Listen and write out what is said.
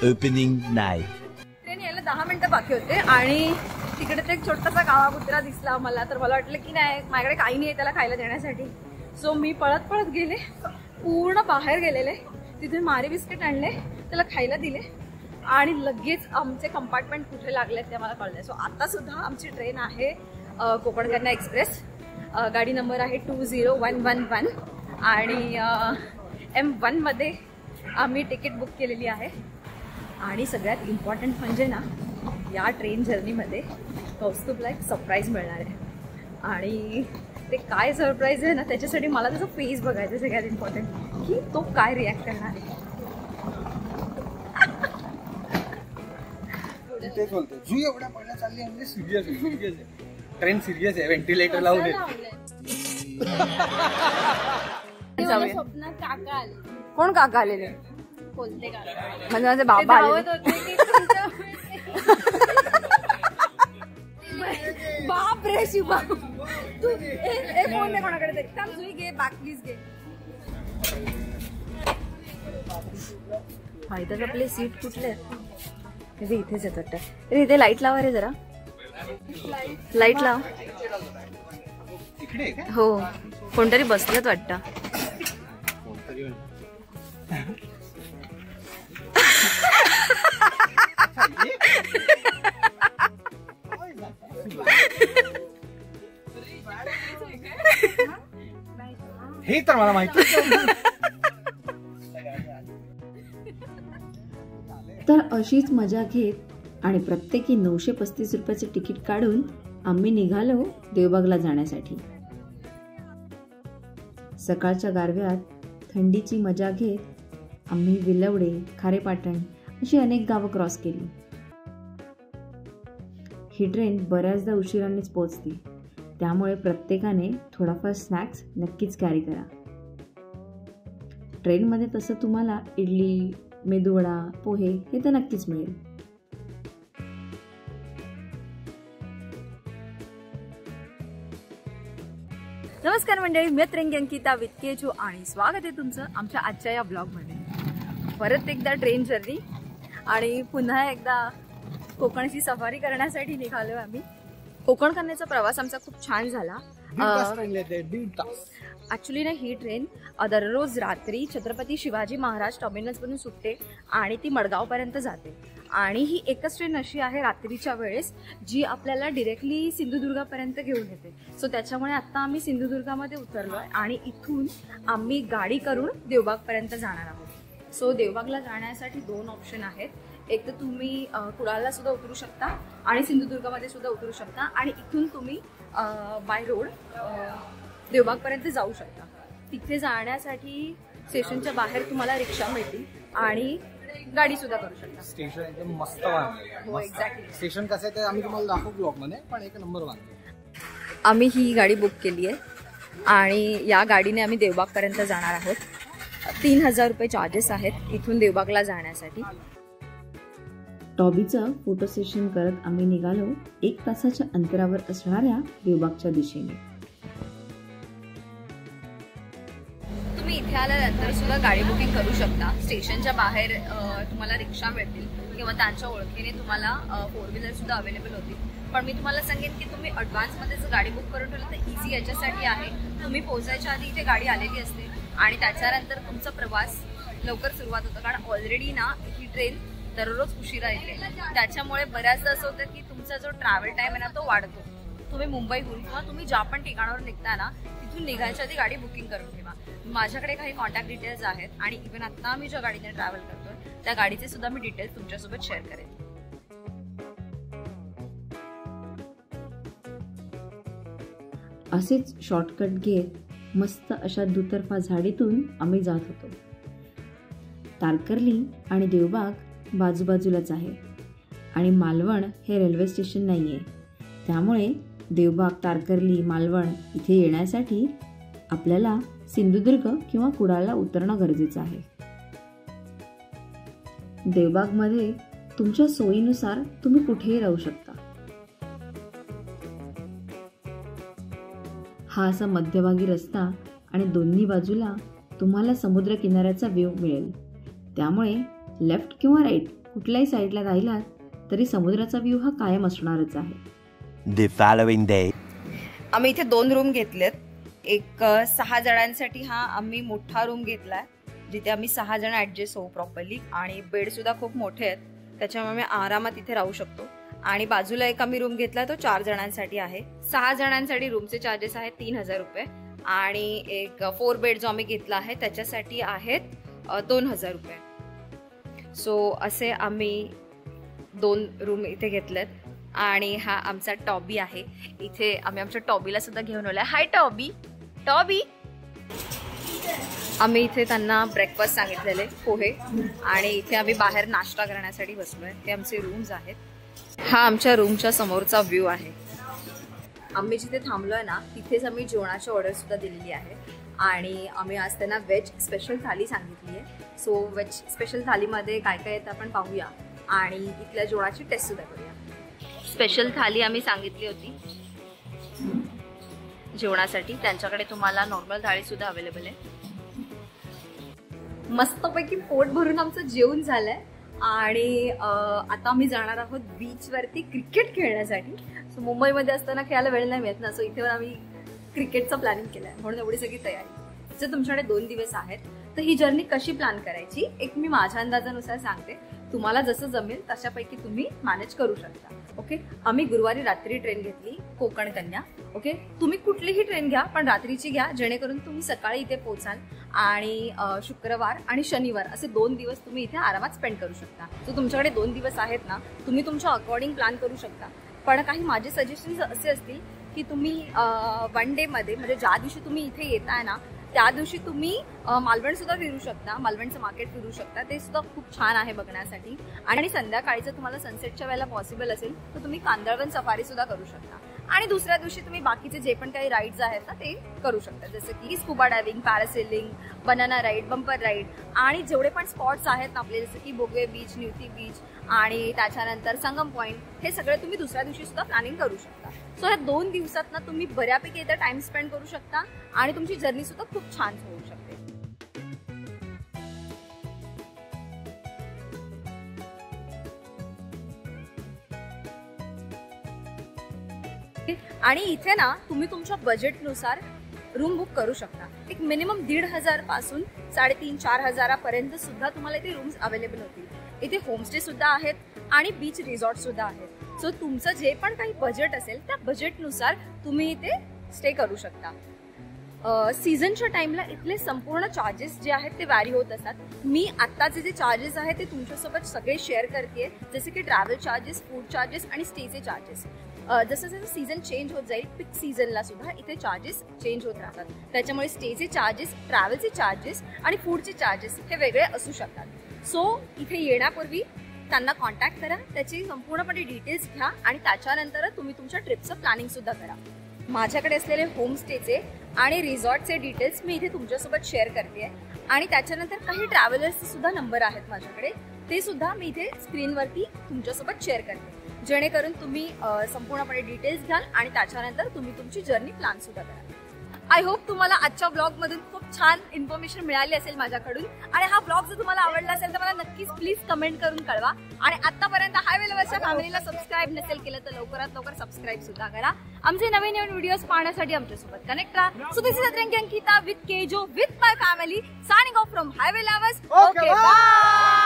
opening night. Train यायला 10 मिनिटं बाकी होते आणि तिकडे ते एक छोटासा काळा कुत्रा दिसला मला, तर मला वाटलं की नाही माझ्याकडे काही नाही आहे त्याला खायला देण्यासाठी. सो मी पळत पळत गेले, पूर्ण बाहेर गेलेले, तिथे मारी बिस्किट आणले, त्याला खायला दिले आणि लगेच आमचे कंपार्टमेंट कुठे लागले ते मला कळले. सो आता सुद्धा आमची ट्रेन आहे कोकण कन्या एक्सप्रेस. गाडी नंबर आहे 20111 आणि M1 मध्ये आम्ही तिकीट बुक केलेली आहे. आणि सगळ्यात इम्पॉर्टंट म्हणजे ना, या ट्रेन जर्नीमध्ये कौस्तुभला एक सरप्राईज मिळणार आहे आणि ते काय सरप्राईज आहे ना, त्याच्यासाठी मला त्याचा फेस बघायचं सगळ्यात इम्पॉर्टंट, की तो काय रिॲक्ट करणार आहे. तेच बोलतो जू एवढ्या पडल्या चालली म्हणजे सिरियस आहे ट्रेन, सिरियस आहे. व्हेंटिलेटर लावले. कोण काका आलेले? कोणते काका? म्हणजे माझे बाबा आले. बाप रे शिवा, तू फोन दे कोणाकडे तरी. थांब जुई, घे बॅक प्लीज घे. फायदाच आपले सीट कुठले आहे? इथेच येत वाटतं. रे इथे लाईट लावा रे जरा, लाईट लाव. हो, कोणतरी बसलेत वाटतं. हे तर मला माहिती. तर अशीच मजा घेत आणि प्रत्येकी 935 रुपयाचे तिकीट काढून आम्ही निघालो देवबागला जाण्यासाठी. सकाळच्या गारव्यात थंडीची मजा घेत आम्ही विलवडे, खारेपाटण अशी अनेक गावं क्रॉस केली. ही ट्रेन बऱ्याचदा उशिरानेच पोहोचते, त्यामुळे प्रत्येकाने थोडाफार स्नॅक्स नक्कीच कॅरी करा. ट्रेनमध्ये तसं तुम्हाला इडली, मेदूवडा, पोहे हे तर नक्कीच मिळेल. नमस्कार मंडळी, मी रंगी अंकिता वितकेजू आणि स्वागत आहे तुमचं आमच्या आजच्या या ब्लॉगमध्ये. परत एकदा ट्रेन जर्नी आणि पुन्हा एकदा कोकणची सफारी करण्यासाठी निघालो आम्ही. कोकण कन्याचा प्रवास आमचा खूप छान झाला. ऍक्च्युली ना, ही ट्रेन दररोज रात्री छत्रपती शिवाजी महाराज टर्मिनसवरून सुटते आणि ती मडगावपर्यंत जाते. आणि ही एकच ट्रेन अशी आहे रात्रीच्या वेळेस जी आपल्याला डिरेक्टली सिंधुदुर्गापर्यंत घेऊन येते. सो त्याच्यामुळे आता आम्ही सिंधुदुर्गामध्ये उतरलो आहे आणि इथून आम्ही गाडी करून देवबागपर्यंत जाणार आहोत. सो देवबागला जाण्यासाठी 2 ऑप्शन आहेत. एक तर तुम्ही कुडाळला सुद्धा उतरू शकता आणि सिंधुदुर्गामध्ये सुद्धा उतरू शकता आणि इथून तुम्ही बाय रोड देवबागपर्यंत जाऊ शकता. तिथे जाण्यासाठी स्टेशनच्या बाहेर तुम्हाला रिक्षा मिळतील आणि गाडी सुद्धा करू शकता. स्टेशन एकदम मस्त बांधलं. हो, एक्झॅक्टली. स्टेशन कसं आहे ते आम्ही तुम्हाला दाखवू ब्लॉग मध्ये, पण एक नंबर बांधलं. आम्ही ही गाडी बुक केली आहे आणि या गाडीने आम्ही देवबागपर्यंत जाणार आहोत. 3000 रुपये चार्जेस आहेत इथून देवबागला जाण्यासाठी. टॉबीचं फोटो सेशन करत आम्ही निघालो 1 तासाच्या अंतरावर असणाऱ्या देवबागच्या दिशेने. तुम्ही इथे आल्यानंतर सुद्धा गाडी बुकिंग करू शकता. स्टेशनच्या बाहेर तुम्हाला रिक्षा मिळतील किंवा त्यांच्या ओळखीने तुम्हाला 4 व्हीलर सुद्धा अवेलेबल होतील. पण मी तुम्हाला सांगेन की तुम्ही ॲडव्हान्समध्ये जर गाडी बुक करून ठेवलं तर इझी याच्यासाठी आहे, तुम्ही पोहोचायच्या आधी इथे गाडी आलेली असते आणि त्याच्यानंतर तुमचा प्रवास लवकर सुरुवात होतं. कारण ऑलरेडी ना ही ट्रेन दररोज उशिरा येते, त्याच्यामुळे बऱ्याचदा असं होतं की तुमचा जो ट्रॅव्हल टाइम आहे ना तो वाढतो. तुम्ही मुंबईहून किंवा तुम्ही ज्या पण ठिकाणावर निघता ना तिथून निघायच्या आधी गाडी बुकिंग करून ठेवा. माझ्याकडे काही कॉन्टॅक्ट डिटेल्स आहेत आणि इव्हन आता आम्ही ज्या गाडीने ट्रॅव्हल करतोय त्या गाडीचे सुद्धा मी डिटेल्स तुमच्यासोबत शेअर करेन. असेच शॉर्टकट घेत मस्त अशा दुतर्फा झाडीतून आम्ही जात होतो. तारकर्ली आणि देवबाग बाजूबाजूलाच आहे आणि मालवण हे रेल्वे स्टेशन नाही आहे, त्यामुळे देवबाग, तारकर्ली, मालवण इथे येण्यासाठी आपल्याला सिंधुदुर्ग किंवा कुडाळला उतरणं गरजेचं आहे. देवबागमध्ये तुमच्या सोयीनुसार तुम्ही कुठेही राहू शकता. हा असा मध्यभागी रस्ता आणि दोन्ही बाजूला तुम्हाला समुद्र किनाऱ्याचा व्ह्यू मिळेल, त्यामुळे लेफ्ट किंवा राईट कुठल्याही साईडला राहिलात तरी समुद्राचा व्ह्यू हा कायम असणारच आहे. The following day. आम्ही इथे 2 रूम घेतलेत. एक 6 जणांसाठी हा आम्ही मोठा रूम घेतलाय जिथे आम्ही 6 जण ऍडजस्ट होऊ प्रॉपरली आणि बेड सुद्धा खूप मोठे आहेत त्याच्यामुळे आम्ही आरामात इथे राहू शकतो. आणि बाजूला एक आम्ही रूम घेतला तो 4 जणांसाठी आहे. 6 जणांसाठी रूमचे चार्जेस आहेत 3000 रुपये आणि एक 4 बेड जो आम्ही घेतला आहे त्याच्यासाठी आहेत 2000 रुपये. सो असे आम्ही 2 रूम इथे घेतलेत. आणि हा आमचा टॉबी आहे. इथे आम्ही आमच्या टॉबीला सुद्धा घेऊन आलोय. हाय टॉबी. टॉबी आम्ही इथे त्यांना ब्रेकफास्ट सांगितलेले पोहे आणि इथे आम्ही बाहेर नाश्ता करण्यासाठी बसलोय. ते आमचे रूम्स आहेत. हा आमच्या रूमच्या समोरचा व्ह्यू आहे. आम्ही जिथे थांबलोय ना तिथेच आम्ही जेवणाची ऑर्डर सुद्धा दिलेली आहे आणि आम्ही आज त्यांना व्हेज स्पेशल थाली सांगितली आहे. सो व्हेज स्पेशल थालीमध्ये काय काय येतं आपण पाहूया आणि इथल्या जेवणाची टेस्ट सुद्धा करूया. स्पेशल थाली आम्ही सांगितली होती जेवणासाठी. त्यांच्याकडे तुम्हाला नॉर्मल थाळी सुद्धा अवेलेबल आहे. मस्तपैकी पोट भरून आमचं जेवण झालंय आणि आता आम्ही जाणार आहोत बीचवरती क्रिकेट खेळण्यासाठी. सो मुंबईमध्ये असताना खेळायला वेळ नाही मिळत ना, सो इथे आम्ही क्रिकेटचं प्लॅनिंग केलंय म्हणून एवढी सगळी तयारी. जर तुमच्याकडे 2 दिवस आहेत तर ही जर्नी कशी प्लॅन करायची एक मी माझ्या अंदाजानुसार सांगते. तुम्हाला जसं जमेल तशापैकी तुम्ही मॅनेज करू शकता. ओके, आम्ही गुरुवारी रात्री ट्रेन घेतली कोकण कन्या. ओके, तुम्ही कुठलीही ट्रेन घ्या पण रात्रीची घ्या जेणेकरून तुम्ही सकाळी इथे पोहोचाल आणि शुक्रवार आणि शनिवार असे 2 दिवस तुम्ही इथे आरामात स्पेंड करू शकता. तर तुमच्याकडे 2 दिवस आहेत ना, तुम्ही तुमच्या अकॉर्डिंग प्लॅन करू शकता. पण काही माझे सजेशन्स असे असतील की तुम्ही 1 डे मध्ये म्हणजे ज्या दिवशी तुम्ही इथे येताय ना त्या दिवशी तुम्ही मालवण सुद्धा फिरू शकता. मालवणचं मार्केट फिरू शकता. ते सुद्धा खूप छान आहे बघण्यासाठी. आणि संध्याकाळी जर तुम्हाला सनसेटच्या वेळेला पॉसिबल असेल तर तुम्ही कांदळवन सफारी सुद्धा करू शकता. आणि दुसऱ्या दिवशी तुम्ही बाकीचे जे पण काही राईड्स आहेत ना ते करू शकता, जसं की scuba diving, parasailing, banana ride, bumper ride आणि जेवढे पण स्पॉट्स आहेत ना आपले जसं की बोगवे बीच, न्यूती बीच आणि त्याच्यानंतर संगम पॉईंट, हे सगळे तुम्ही दुसऱ्या दिवशी सुद्धा प्लॅनिंग करू शकता. सो ह्या 2 दिवसात ना तुम्ही बऱ्यापैकी इथं टाइम स्पेंड करू शकता आणि तुमची जर्नी सुद्धा खूप छान होऊ शकते. आणि इथे ना तुम्ही तुमच्या बजेटनुसार रूम बुक करू शकता. एक मिनिमम 1500 पासून 3500-4000 पर्यंत सुद्धा तुम्हाला इथे रूम्स अवेलेबल होतील. इथे होमस्टे सुद्धा आहेत आणि बीच रिसॉर्ट सुद्धा आहेत. सो तुमचं जे पण काही बजेट असेल त्या बजेटनुसार तुम्ही इथे स्टे करू शकता. सीझनच्या टाइमला इथले संपूर्ण चार्जेस जे आहेत ते व्हॅरी होत असतात. मी आत्ताचे जे चार्जेस आहेत ते तुमच्यासोबत सगळे शेअर करते, जसे की ट्रॅव्हल चार्जेस, फूड चार्जेस आणि स्टेचे चार्जेस. जसं जसं सीझन चेंज होत जाईल पीक सीझनला सुद्धा इथे चार्जेस चेंज होत राहतात. त्याच्यामुळे स्टेचे चार्जेस, ट्रॅव्हलचे चार्जेस आणि फूडचे चार्जेस हे वेगळे असू शकतात. सो इथे येण्यापूर्वी त्यांना कॉन्टॅक्ट करा, त्याची संपूर्णपणे डिटेल्स घ्या आणि त्याच्यानंतर तुम्ही तुमच्या ट्रिपचं प्लॅनिंग सुद्धा करा. माझ्याकडे असलेले होमस्टेचे आणि रिसॉर्टचे डिटेल्स मी इथे तुमच्यासोबत शेअर करते आणि त्याच्यानंतर काही ट्रॅव्हलर्सचे सुद्धा नंबर आहेत माझ्याकडे, ते सुद्धा मी इथे स्क्रीनवरती तुमच्यासोबत शेअर करते जेणेकरून तुम्ही संपूर्णपणे डिटेल्स घ्याल आणि त्याच्यानंतर तुम्ही तुमची जर्नी प्लॅन सुद्धा कराल. आय होप तुम्हाला आजच्या ब्लॉग मधून खूप छान इन्फॉर्मेशन मिळाली असेल माझ्याकडून. आणि हा ब्लॉग जर तुम्हाला आवडला असेल तर मला नक्कीच प्लीज कमेंट करून कळवा. आणि आतापर्यंत हायवे लव्हर्सच्या फॅमिलीला सबस्क्राईब नसेल केलं तर लवकरात लवकर सबस्क्राईब सुद्धा करा. आमचे नवीन नवीन व्हिडिओज पाहण्यासाठी आमच्यासोबत कनेक्ट राहा. सो दिस इज अद्रंकी अंकिता विथ केजो with my family signing off from highway lovers. Okay, bye.